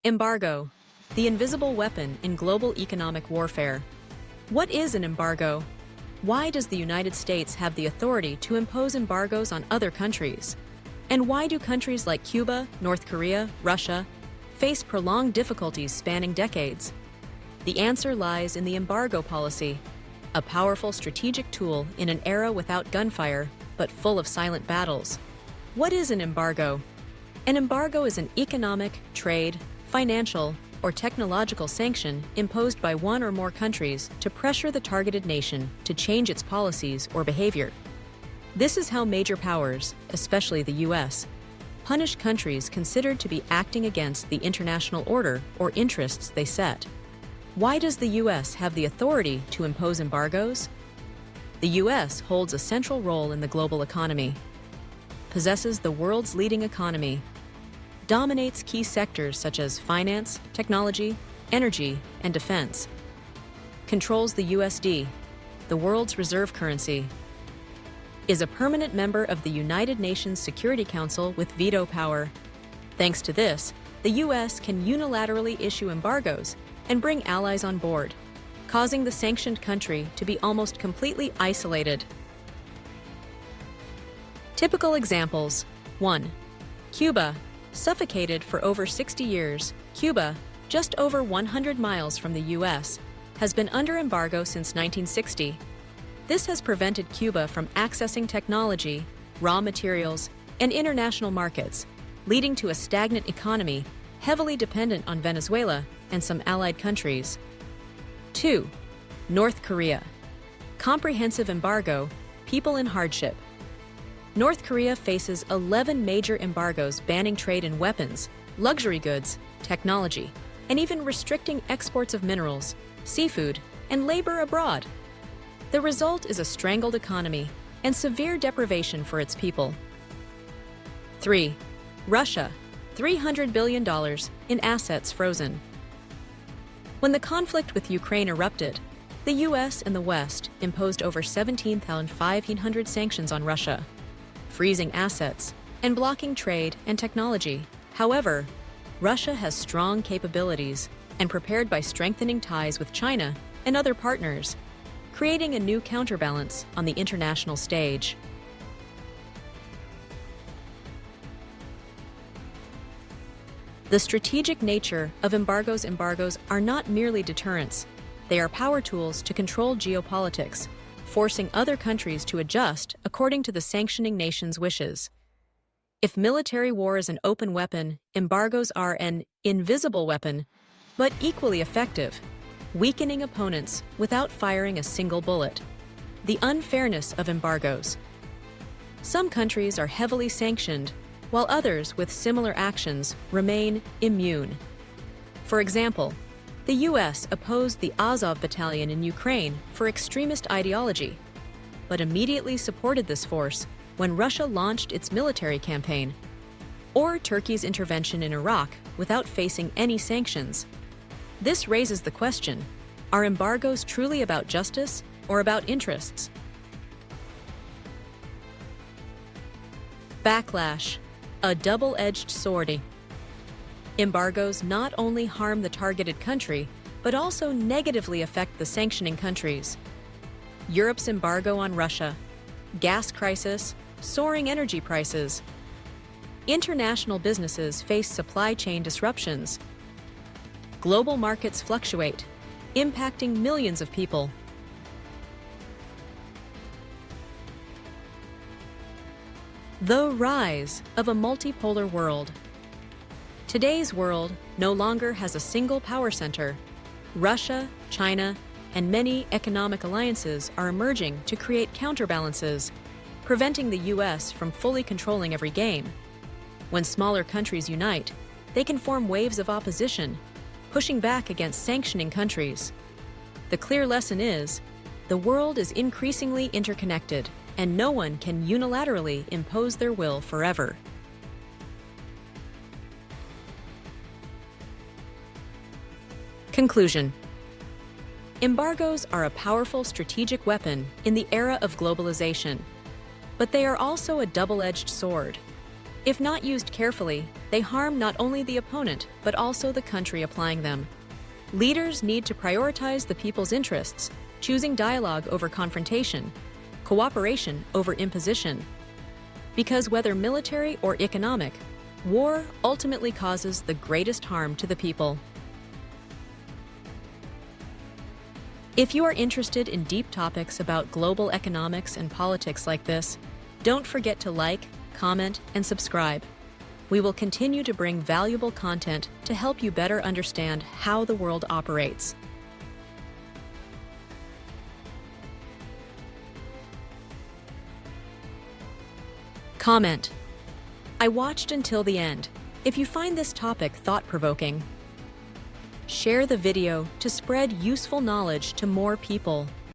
Embargo, the invisible weapon in global economic warfare. What is an embargo? Why does the United States have the authority to impose embargoes on other countries? And why do countries like Cuba, North Korea, Russia face prolonged difficulties spanning decades? The answer lies in the embargo policy, a powerful strategic tool in an era without gunfire, but full of silent battles. What is an embargo? An embargo is an economic, trade, financial, or technological sanction imposed by one or more countries to pressure the targeted nation to change its policies or behavior. This is how major powers, especially the U.S., punish countries considered to be acting against the international order or interests they set. Why does the U.S. have the authority to impose embargoes? The U.S. holds a central role in the global economy, possesses the world's leading economy, dominates key sectors such as finance, technology, energy, and defense, controls the USD, the world's reserve currency, is a permanent member of the United Nations Security Council with veto power. Thanks to this, the U.S. can unilaterally issue embargoes and bring allies on board, causing the sanctioned country to be almost completely isolated. Typical examples. 1. Cuba. Suffocated for over 60 years, Cuba, just over 100 miles from the U.S., has been under embargo since 1960. This has prevented Cuba from accessing technology, raw materials, and international markets, leading to a stagnant economy heavily dependent on Venezuela and some allied countries. 2. North Korea. Comprehensive embargo, people in hardship. North Korea faces 11 major embargoes banning trade in weapons, luxury goods, technology, and even restricting exports of minerals, seafood, and labor abroad. The result is a strangled economy and severe deprivation for its people. 3. Russia. $300 billion in assets frozen. When the conflict with Ukraine erupted, the U.S. and the West imposed over 17,500 sanctions on Russia, freezing assets and blocking trade and technology. However, Russia has strong capabilities and prepared by strengthening ties with China and other partners, creating a new counterbalance on the international stage. The strategic nature of embargoes are not merely deterrents. They are power tools to control geopolitics, forcing other countries to adjust according to the sanctioning nation's wishes. If military war is an open weapon, embargoes are an invisible weapon, but equally effective, weakening opponents without firing a single bullet. The unfairness of embargoes. Some countries are heavily sanctioned, while others with similar actions remain immune. For example, the U.S. opposed the Azov battalion in Ukraine for extremist ideology, but immediately supported this force when Russia launched its military campaign, or Turkey's intervention in Iraq without facing any sanctions. This raises the question, are embargoes truly about justice or about interests? Backlash, a double-edged sword. Embargoes not only harm the targeted country, but also negatively affect the sanctioning countries. Europe's embargo on Russia, gas crisis, soaring energy prices. International businesses face supply chain disruptions. Global markets fluctuate, impacting millions of people. The rise of a multipolar world. Today's world no longer has a single power center. Russia, China, and many economic alliances are emerging to create counterbalances, preventing the U.S. from fully controlling every game. When smaller countries unite, they can form waves of opposition, pushing back against sanctioning countries. The clear lesson is, the world is increasingly interconnected, and no one can unilaterally impose their will forever. Conclusion. Embargoes are a powerful strategic weapon in the era of globalization, but they are also a double-edged sword. If not used carefully, they harm not only the opponent, but also the country applying them. Leaders need to prioritize the people's interests, choosing dialogue over confrontation, cooperation over imposition. Because whether military or economic, war ultimately causes the greatest harm to the people. If you are interested in deep topics about global economics and politics like this, don't forget to like, comment, and subscribe. We will continue to bring valuable content to help you better understand how the world operates. Comment. I watched until the end. If you find this topic thought-provoking, share the video to spread useful knowledge to more people.